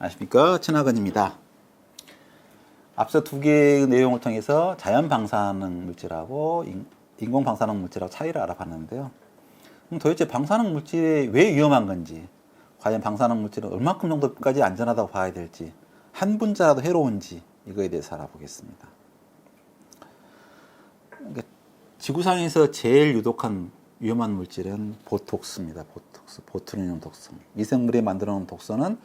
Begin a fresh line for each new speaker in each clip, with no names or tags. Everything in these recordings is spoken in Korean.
안녕하십니까, 천하건입니다. 앞서 두 개의 내용을 통해서 자연 방사능 물질하고 인공 방사능 물질하고 차이를 알아봤는데요. 그럼 도대체 방사능 물질이 왜 위험한 건지, 과연 방사능 물질은 얼마큼 정도까지 안전하다고 봐야 될지, 한 분자라도 해로운지 이거에 대해서 알아보겠습니다. 그러니까 지구상에서 제일 유독한 위험한 물질은 보톡스입니다. 보툴리늄 독성. 미생물이 만들어 놓은 독소는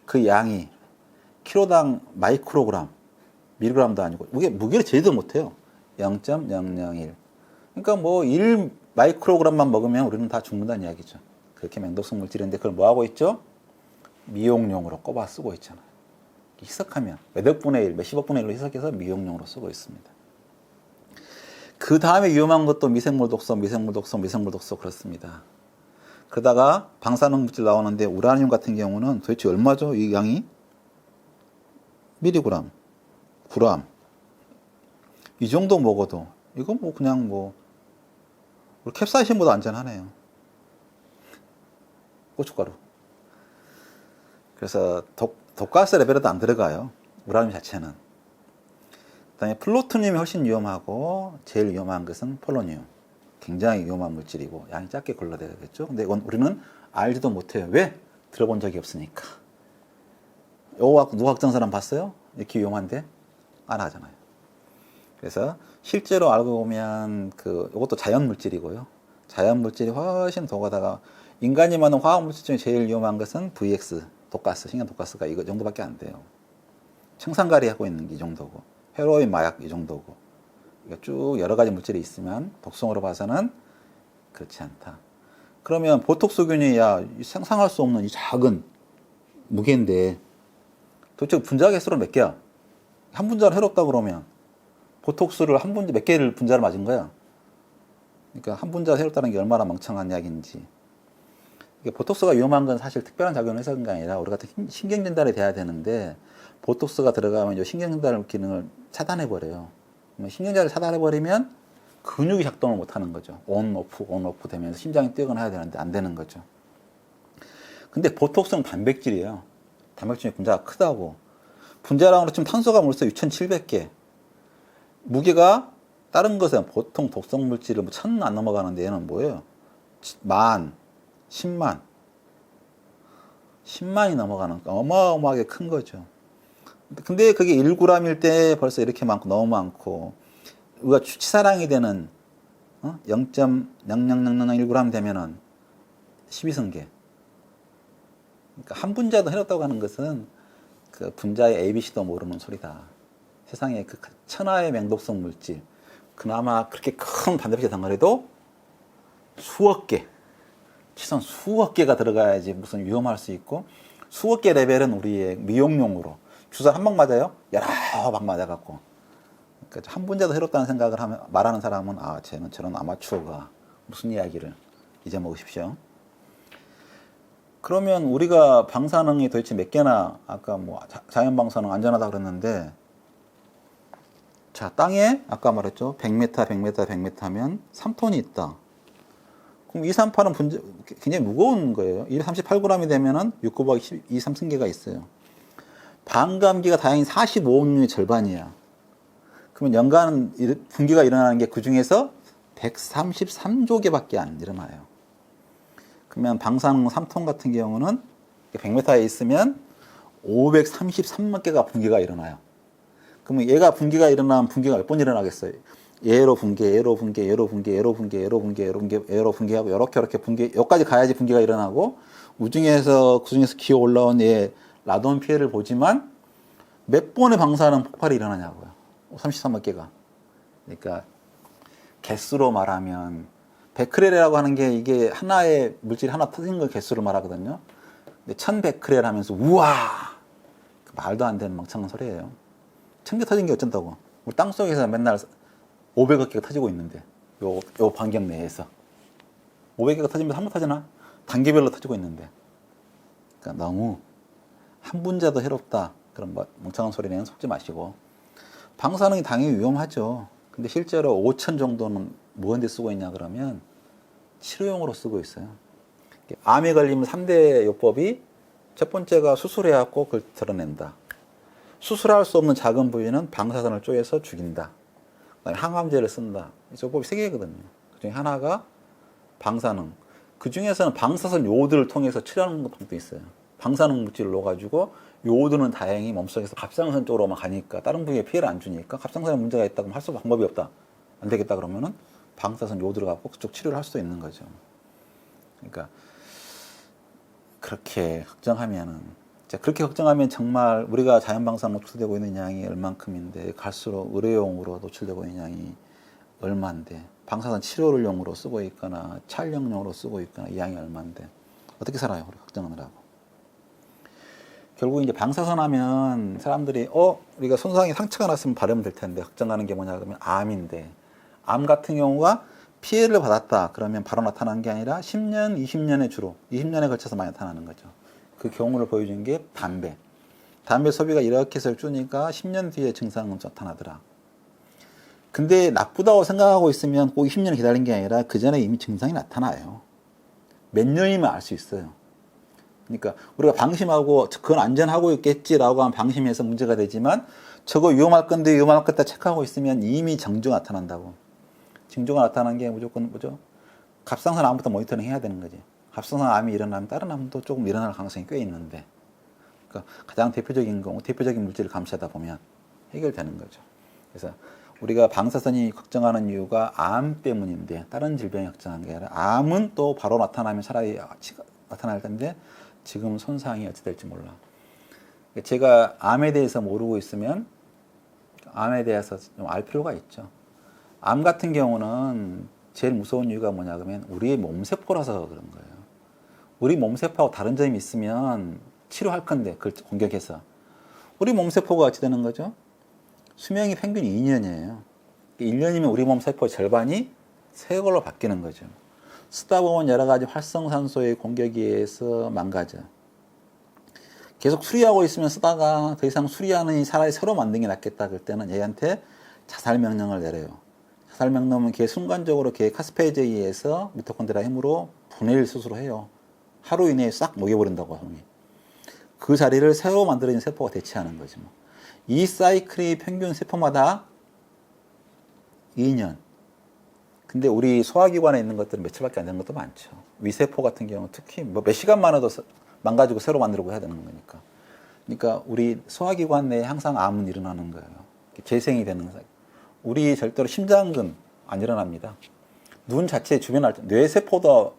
그 양이 킬로당 마이크로그램, 밀리그램도 아니고, 무게를 재지도 못해요. 0.001. 그러니까 뭐 1 마이크로그램만 먹으면 우리는 다 죽는다는 이야기죠. 그렇게 맹독성 물질인데 그걸 뭐 하고 있죠? 미용용으로 꼽아 쓰고 있잖아요. 희석하면 몇억 분의 1, 몇십억 분의 1로 희석해서 미용용으로 쓰고 있습니다. 그 다음에 위험한 것도 미생물 독소 그렇습니다. 그러다가 방사능 물질 나오는데 우라늄 같은 경우는 도대체 얼마죠? 이 양이? 밀리그램, 그램. 이 정도 먹어도 이건 뭐 그냥 뭐 캡사이신보다 안전하네요. 고춧가루. 그래서 독가스 레벨에도 안 들어가요. 우라늄 자체는. 그다음에 플루토늄이 훨씬 위험하고 제일 위험한 것은 폴로늄. 굉장히 위험한 물질이고 양이 작게 걸러내겠죠. 근데 이건 우리는 알지도 못해요. 왜? 들어본 적이 없으니까. 요거 누각정 사람 봤어요? 이렇게 위험한데 안 하잖아요. 그래서 실제로 알고 보면 요것도 자연 물질이고요. 자연 물질이 훨씬 더 가다가 인간이 만든 화학 물질 중에 제일 위험한 것은 VX 독가스, 신경 독가스가 이거 정도밖에 안 돼요. 청산가리 하고 있는 게 이 정도고, 헤로인 마약 이 정도고. 쭉 여러 가지 물질이 있으면 독성으로 봐서는 그렇지 않다. 그러면 보톡스균이 상상할 수 없는 이 작은 무게인데 도대체 분자 개수로 몇 개야? 한 분자를 해롭다 그러면 보톡스를 한 분자 몇 개를 분자를 맞은 거야? 그러니까 한 분자 해롭다는 게 얼마나 멍청한 이야기인지. 보톡스가 위험한 건 사실 특별한 작용을 해서 그런 게 아니라 우리 같은 신경전달이 돼야 되는데 보톡스가 들어가면 이 신경전달 기능을 차단해 버려요. 신경전달을 차단해 버리면 근육이 작동을 못 하는 거죠. 온 오프 되면서 심장이 뛰거나 해야 되는데 안 되는 거죠. 근데 보톡스는 단백질이에요. 단백질 분자가 크다고. 분자량으로 치면 탄소가 벌써 6,700개. 무게가 다른 것은 보통 독성 물질을 1,000은 안 넘어가는데 얘는 뭐예요? 10만. 10만이 넘어가는 어마어마하게 큰 거죠. 근데 그게 1g일 때 벌써 이렇게 많고 너무 많고 우리가 치사량이 되는 0.00001g 되면은 12승계. 그러니까 한 분자도 해롭다고 하는 것은 그 분자의 ABC도 모르는 소리다. 세상에 그 천하의 맹독성 물질, 그나마 그렇게 큰 반대빛의 덩어리도 수억 개, 최소한 수억 개가 들어가야지 무슨 위험할 수 있고, 수억 개 레벨은 우리의 미용용으로 주사 한 방 맞아요? 여러 방 맞아갖고. 그러니까 한 분자도 해롭다는 생각을 말하는 사람은 쟤는 저런 아마추어가 무슨 이야기를 잊어먹으십시오. 그러면 우리가 방사능이 도대체 몇 개나, 아까 뭐 자연 방사능 안전하다 그랬는데, 자, 땅에 아까 말했죠. 100m 면 3톤이 있다. 그럼 2, 3, 8은 굉장히 무거운 거예요. 238g이 되면은 6 곱하기 2, 3승계가 있어요. 반감기가 다행히 45억년의 절반이야. 그러면 연간 분기가 일어나는 게 그 중에서 133조 개밖에 안 일어나요. 그러면 방사능 3톤 같은 경우는 100m에 있으면 533만 개가 분기가 일어나요. 그러면 얘가 분기가 일어나면 분기가 몇 번 일어나겠어요? 얘로 분기하고 이렇게 분기, 여기까지 가야지 분기가 일어나고, 그 중에서 기어 올라온 얘 라돈 피해를 보지만 몇 번의 방사능 폭발이 일어나냐고요. 33만 개가. 그러니까 개수로 말하면 베크렐이라고 하는 게 이게 하나의 물질 하나 터진 거 개수를 말하거든요. 근데 1000베크렐 하면서 우와! 말도 안 되는 멍청한 소리예요. 1000개 터진 게 어쩐다고. 우리 땅속에서 맨날 500억 개가 터지고 있는데 요 반경 내에서 500개가 터지면 한 번 터지나? 단계별로 터지고 있는데. 그러니까 너무 한 분자도 해롭다 그런 멍청한 소리는 속지 마시고, 방사능이 당연히 위험하죠. 근데 실제로 5천 정도는 뭐한데 쓰고 있냐 그러면 치료용으로 쓰고 있어요. 암에 걸리면 3대 요법이 첫 번째가 수술해갖고 그걸 드러낸다. 수술할 수 없는 작은 부위는 방사선을 쪼개서 죽인다. 그다음에 항암제를 쓴다. 이 조법이 3개거든요. 그중에 하나가 방사능. 그 중에서는 방사선 요오드를 통해서 치료하는 방법도 있어요. 방사능 물질을 넣어가지고 요오드는 다행히 몸속에서 갑상선 쪽으로만 가니까 다른 부위에 피해를 안 주니까 갑상선에 문제가 있다 그러면 할 수 방법이 없다. 안 되겠다 그러면은 방사선 요오드를 갖고 그쪽 치료를 할 수도 있는 거죠. 그러니까 그렇게 걱정하면은 그렇게 걱정하면 정말 우리가 자연방사능 노출되고 있는 양이 얼만큼인데 갈수록 의료용으로 노출되고 있는 양이 얼마인데 방사선 치료를 용으로 쓰고 있거나 촬영용으로 쓰고 있거나 이 양이 얼마인데 어떻게 살아요? 우리 걱정하느라고. 결국 이제 방사선 하면 사람들이 우리가 손상이 상처가 났으면 바르면 될 텐데 걱정하는 게 뭐냐 그러면 암인데 암 같은 경우가 피해를 받았다 그러면 바로 나타나는 게 아니라 10년, 20년에 주로 20년에 걸쳐서 많이 나타나는 거죠. 그 경우를 보여준 게 담배. 담배 소비가 이렇게 해서 주니까 10년 뒤에 증상은 나타나더라. 근데 나쁘다고 생각하고 있으면 꼭 20년을 기다린 게 아니라 그 전에 이미 증상이 나타나요. 몇 년이면 알 수 있어요. 그러니까 우리가 방심하고 그건 안전하고 있겠지라고 하면 방심해서 문제가 되지만 저거 위험할 건데 위험할 것다 체크하고 있으면 이미 정조가 나타난다고. 징조가 나타나는 게 무조건 뭐죠? 갑상선 암부터 모니터링 해야 되는 거지. 갑상선 암이 일어나면 다른 암도 조금 일어날 가능성이 꽤 있는데 그러니까 가장 대표적인 물질을 감시하다 보면 해결되는 거죠. 그래서 우리가 방사선이 걱정하는 이유가 암 때문인데 다른 질병이 걱정하는 게 아니라 암은 또 바로 나타나면 차라리 나타날 텐데 지금 손상이 어찌 될지 몰라. 제가 암에 대해서 모르고 있으면 암에 대해서 좀 알 필요가 있죠. 암 같은 경우는 제일 무서운 이유가 뭐냐 그러면 우리의 몸세포라서 그런 거예요. 우리 몸세포하고 다른 점이 있으면 치료할 건데 그걸 공격해서 우리 몸세포가 어찌 되는 거죠? 수명이 평균 2년이에요. 1년이면 우리 몸세포 절반이 새 걸로 바뀌는 거죠. 쓰다 보면 여러 가지 활성산소의 공격에 의해서 망가져. 계속 수리하고 있으면 쓰다가 더 이상 수리하는 차라리 새로 만든 게 낫겠다. 그럴 때는 얘한테 자살 명령을 내려요. 자살 명령은 걔 순간적으로 걔 카스페이즈에 의해서 미토콘드리아 힘으로 분해를 스스로 해요. 하루 이내에 싹 녹여버린다고 하니. 그 자리를 새로 만들어진 세포가 대체하는 거지 뭐. 이 사이클이 평균 세포마다 2년. 근데 우리 소화기관에 있는 것들은 며칠밖에 안 되는 것도 많죠. 위세포 같은 경우 특히 뭐 몇 시간만 해도 망가지고 새로 만들고 해야 되는 거니까. 그러니까 우리 소화기관 내에 항상 암은 일어나는 거예요. 재생이 되는 사이클. 우리 절대로 심장근 안 일어납니다. 눈 자체 주변 뇌세포도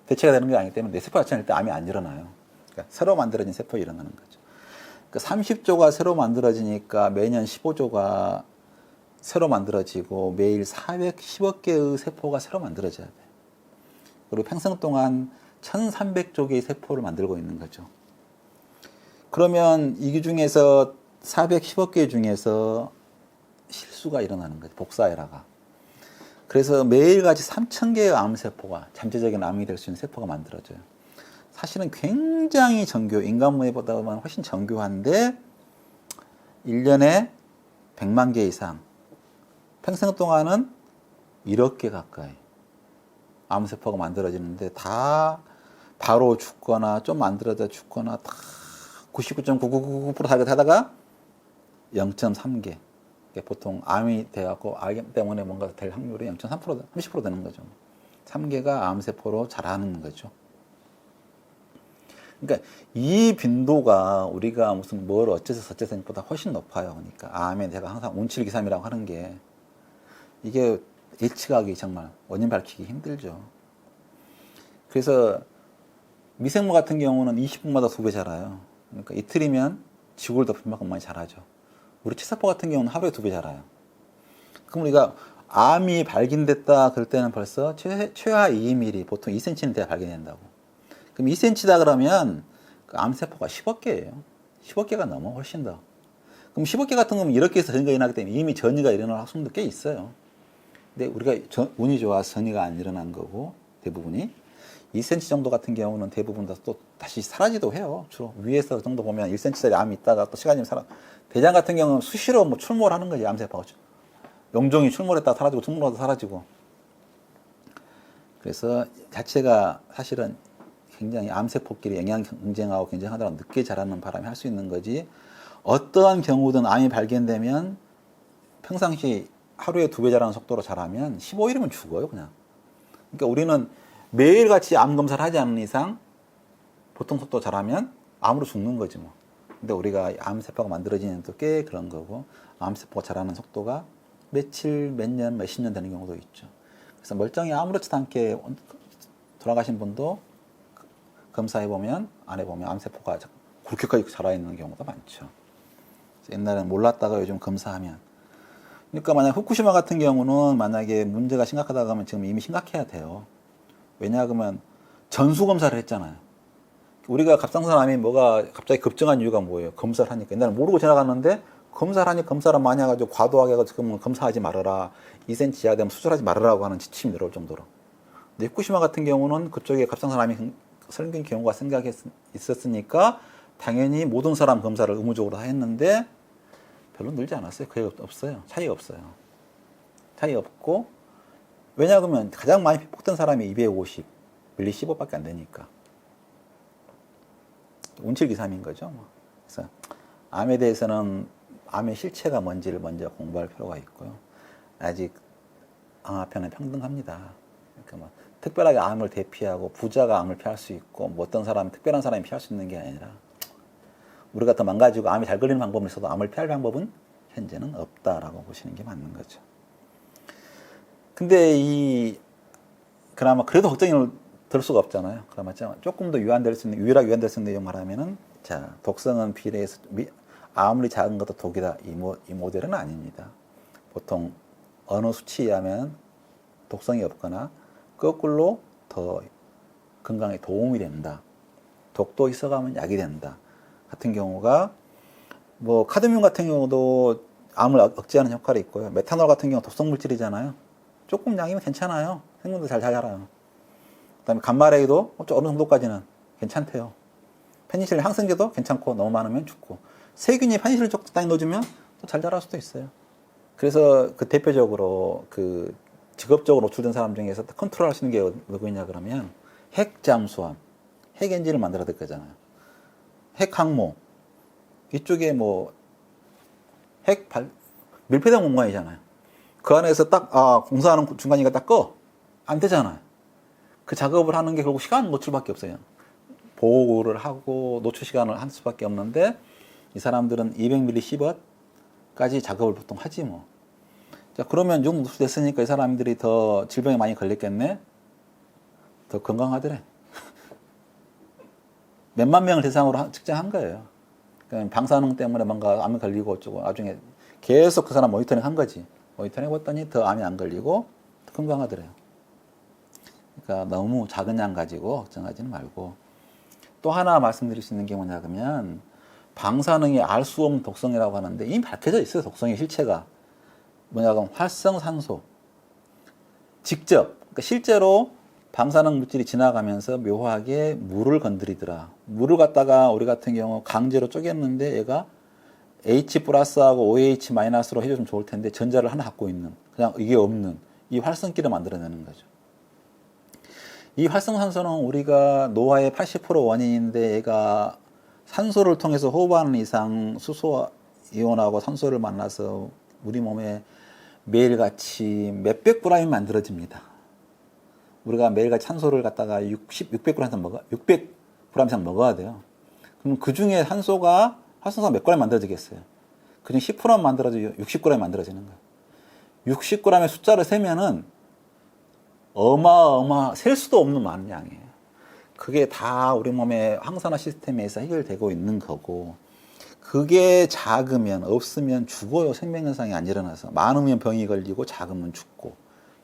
대체가 되는 게 아니기 때문에 뇌세포 자체는 일단 암이 안 일어나요. 그러니까 새로 만들어진 세포가 일어나는 거죠. 그러니까 30조가 새로 만들어지니까 매년 15조가 새로 만들어지고 매일 410억 개의 세포가 새로 만들어져야 돼. 그리고 평생 동안 1300조 개의 세포를 만들고 있는 거죠. 그러면 이 중에서 410억 개 중에서 실수가 일어나는 거죠. 복사에라가. 그래서 매일같이 3000개의 암세포가 잠재적인 암이 될 수 있는 세포가 만들어져요. 사실은 굉장히 인간보다는 훨씬 정교한데 1년에 100만 개 이상 평생 동안은 1억 개 가까이 암세포가 만들어지는데 다 바로 죽거나 좀 만들어져 죽거나 다 99.9999% 하다가 0.3개 보통 암이 돼갖고 암 때문에 뭔가 될 확률이 0.3% 30% 되는 거죠. 3개가 암세포로 자라는 거죠. 그러니까 이 빈도가 우리가 무슨 뭘 어째서 저째서보다 훨씬 높아요. 그러니까 암에 제가 항상 운칠기삼이라고 하는 게 이게 예측하기 정말 원인 밝히기 힘들죠. 그래서 미생물 같은 경우는 20분마다 2배 자라요. 그러니까 이틀이면 지구를 덮을 만큼 많이 자라죠. 우리 치사포 같은 경우는 하루에 2배 자라요. 그럼 우리가 암이 발견됐다 그럴 때는 벌써 최하 2mm 보통 2cm는 돼야 발견된다고. 그럼 2cm다 그러면 그 암세포가 10억 개예요. 10억 개가 넘어 훨씬 더. 그럼 10억 개 같은 거면 이렇게 해서 전이가 일어나기 때문에 이미 전이가 일어날 확률도 꽤 있어요. 근데 우리가 운이 좋아서 전이가 안 일어난 거고 대부분이 2cm 정도 같은 경우는 대부분 다 또 다시 사라지도 해요. 주로 위에서 그 정도 보면 1cm짜리 암이 있다가 또 시간이 사라. 대장 같은 경우는 수시로 뭐 출몰하는 거지 암세포가. 용종이 출몰했다가 사라지고 출몰하다 사라지고. 그래서 자체가 사실은 굉장히 암세포끼리 영양 경쟁하고 경쟁하다가 늦게 자라는 바람에 할 수 있는 거지. 어떠한 경우든 암이 발견되면 평상시 하루에 2배 자라는 속도로 자라면 15일이면 죽어요, 그냥. 그러니까 우리는 매일같이 암 검사를 하지 않는 이상 보통 속도 자라면 암으로 죽는 거지 뭐. 근데 우리가 암세포가 만들어지는 또 꽤 그런 거고, 암세포가 자라는 속도가 며칠, 몇 년, 몇십 년 되는 경우도 있죠. 그래서 멀쩡히 아무렇지도 않게 돌아가신 분도 검사해보면, 안 해보면 암세포가 그렇게까지 자라있는 경우가 많죠. 옛날에는 몰랐다가 요즘 검사하면. 그러니까 만약 후쿠시마 같은 경우는 만약에 문제가 심각하다고 하면 지금 이미 심각해야 돼요. 왜냐하면 전수검사를 했잖아요. 우리가 갑상선암이 뭐가 갑자기 급증한 이유가 뭐예요? 검사를 하니까. 옛날에 모르고 지나갔는데 검사를 하니까 검사를 많이 해가지고 과도하게 해가지고 검사하지 말아라. 2cm 이하 되면 수술하지 말아라고 하는 지침이 내려올 정도로. 근데 후쿠시마 같은 경우는 그쪽에 갑상선암이 생긴 경우가 있었으니까 당연히 모든 사람 검사를 의무적으로 다 했는데 별로 늘지 않았어요. 거의 없어요. 차이가 없어요. 차이 없고, 왜냐하면 가장 많이 피폭된 사람이 250, 밀리 15밖에 안 되니까. 운칠기삼인 거죠. 그래서 암에 대해서는 암의 실체가 뭔지를 먼저 공부할 필요가 있고요. 아직 암화편은 평등합니다. 그러니까 뭐 특별하게 암을 대피하고 부자가 암을 피할 수 있고 뭐 어떤 사람이 특별한 사람이 피할 수 있는 게 아니라 우리가 더 망가지고 암이 잘 걸리는 방법은 있어도 암을 피할 방법은 현재는 없다라고 보시는 게 맞는 거죠. 근데 그나마 그래도 걱정이 들 수가 없잖아요. 그나마 조금 더 유일하게 유한될 수 있는 내용 말하면은, 자, 독성은 비례해서 아무리 작은 것도 독이다. 이 모델은 아닙니다. 보통 어느 수치에 하면 독성이 없거나 거꾸로 더 건강에 도움이 된다. 독도 있어가면 약이 된다. 같은 경우가 뭐 카드뮴 같은 경우도 암을 억제하는 효과가 있고요. 메탄올 같은 경우 독성 물질이잖아요. 조금 양이면 괜찮아요. 생명도 잘 자라요. 그다음에 감마레이도 어느 정도까지는 괜찮대요. 페니실린 항생제도 괜찮고 너무 많으면 죽고, 세균이 페니실린 적당히 넣어주면 또 잘 자랄 수도 있어요. 그래서 그 대표적으로 그 직업적으로 노출된 사람 중에서 컨트롤 할 수 있는 게 누구냐 그러면 핵 잠수함, 핵 엔진을 만들어야 될 거잖아요. 핵 항모, 이쪽에 뭐 밀폐된 공간이잖아요. 그 안에서 공사하는 중간이니까 딱 꺼. 안 되잖아요. 그 작업을 하는 게 결국 시간 노출밖에 없어요. 보호를 하고 노출 시간을 할 수밖에 없는데, 이 사람들은 200mS까지 작업을 보통 하지 뭐. 자, 그러면 좀 노출됐으니까 이 사람들이 더 질병에 많이 걸렸겠네? 더 건강하더래. 몇만 명을 대상으로 측정한 거예요. 그러니까 방사능 때문에 뭔가 암이 걸리고 어쩌고 나중에 계속 그 사람 모니터링 한 거지. 모니터링 해봤더니 더 암이 안 걸리고 더 건강하더래요. 그러니까 너무 작은 양 가지고 걱정하지는 말고. 또 하나 말씀드릴 수 있는 게 뭐냐 그러면, 방사능이 알 수 없는 독성이라고 하는데 이미 밝혀져 있어요. 독성의 실체가 뭐냐 그러면 활성산소. 직접, 그러니까 실제로 방사능 물질이 지나가면서 묘하게 물을 건드리더라. 물을 갖다가 우리 같은 경우 강제로 쪼갰는데 얘가 H 플러스하고 OH 마이너스로 해주면 좋을 텐데 전자를 하나 갖고 있는, 그냥 이게 없는 이 활성기를 만들어내는 거죠. 이 활성산소는 우리가 노화의 80% 원인인데, 얘가 산소를 통해서 호흡하는 이상 수소 이온하고 산소를 만나서 우리 몸에 매일같이 몇백 g이 만들어집니다. 우리가 매일같이 산소를 갖다가 600g 이상 먹어야 돼요. 그럼 그 중에 산소가 활성산소 몇 g 만들어지겠어요? 그 중에 10%만 만들어져 60g이 만들어지는 거예요. 60g의 숫자를 세면은 셀 수도 없는 많은 양이에요. 그게 다 우리 몸의 항산화 시스템에서 해결되고 있는 거고, 그게 작으면, 없으면 죽어요. 생명현상이 안 일어나서. 많으면 병이 걸리고 작으면 죽고,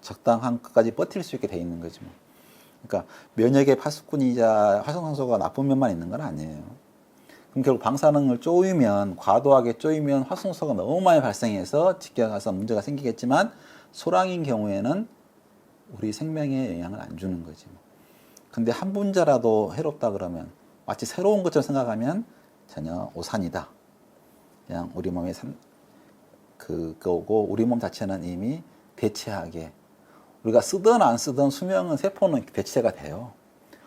적당한 것까지 버틸 수 있게 돼 있는 거지 뭐. 그러니까 면역의 파수꾼이자 활성산소가 나쁜 면만 있는 건 아니에요. 그럼 결국 방사능을 과도하게 쪼이면 활성산소가 너무 많이 발생해서 직결가서 문제가 생기겠지만, 소량인 경우에는 우리 생명에 영향을 안 주는 거지. 근데 한 분자라도 해롭다 그러면 마치 새로운 것처럼 생각하면 전혀 오산이다. 그냥 우리 몸의 그거고, 우리 몸 자체는 이미 대체하게, 우리가 쓰든 안 쓰든 수명은 세포는 대체가 돼요.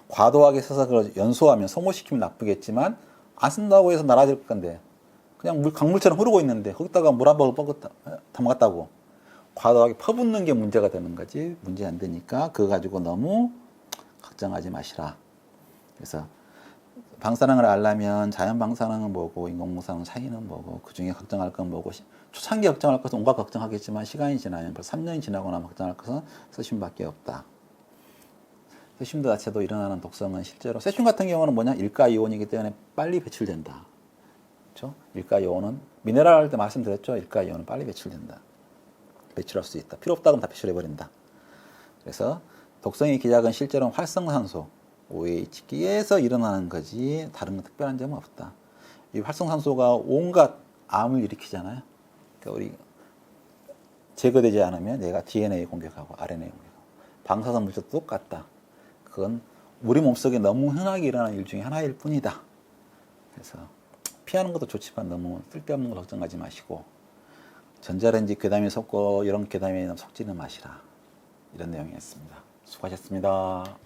과도하게 써서 그걸 연소하면 소모시키면 나쁘겠지만 안 쓴다고 해서 나라질 건데 그냥 강물처럼 흐르고 있는데 거기다가 물 한 방울 담갔다고 과도하게 퍼붓는 게 문제가 되는 거지 문제 안 되니까 그거 가지고 너무 걱정하지 마시라. 그래서 방사능을 알려면 자연 방사능은 뭐고 인공 방사능 차이는 뭐고 그 중에 걱정할 건 뭐고 초창기에 걱정할 것은 온갖 걱정하겠지만 시간이 지나면 벌써 3년이 지나고 나면 걱정할 것은 세슘밖에 없다. 세슘도 자체도 일어나는 독성은 실제로 세슘 같은 경우는 뭐냐 일가이온이기 때문에 빨리 배출된다. 그렇죠? 일가이온은 미네랄 할 때 말씀드렸죠. 일가이온은 빨리 배출된다. 배출할 수 있다. 필요 없다고 하면 다 배출해버린다. 그래서 독성이 기작은 실제로는 활성산소 OH기에서 일어나는 거지 다른 특별한 점은 없다. 이 활성산소가 온갖 암을 일으키잖아요. 그러니까 우리 제거되지 않으면 얘가 DNA 공격하고 RNA 공격하고 방사선 물질도 똑같다. 그건 우리 몸속에 너무 흔하게 일어나는 일 중에 하나일 뿐이다. 그래서 피하는 것도 좋지만 너무 쓸데없는 거 걱정하지 마시고 전자레인지 괴담에 속고 이런 괴담에 속지는 마시라. 이런 내용이었습니다. 수고하셨습니다.